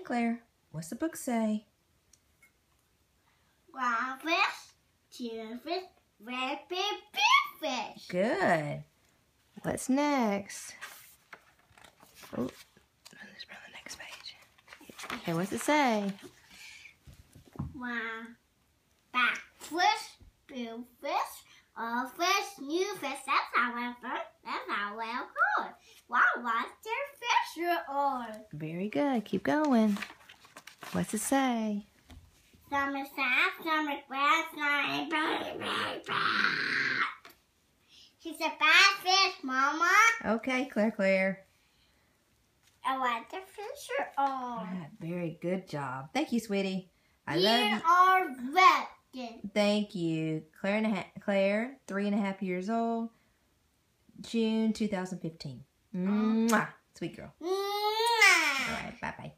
Claire. What's the book say? 1 fish, 2 fish, red big fish. Good. What's next? Oh, let's run the next page. Okay, what's it say? 1 back fish, 2 fish, all fish, new fish. That's how well first. That's how well good. Wow, what's their fish on? Very good. Keep going. What's it say? Some is soft, some is brown, some is black. She's a bad fish, Mama. Okay, Claire. I want the fish on. Ah, very good job. Thank you, sweetie. I love you. You are ready. Thank you. Claire, 3.5 years old. June 2015. Mwah. Sweet girl. Mwah. All right, bye-bye.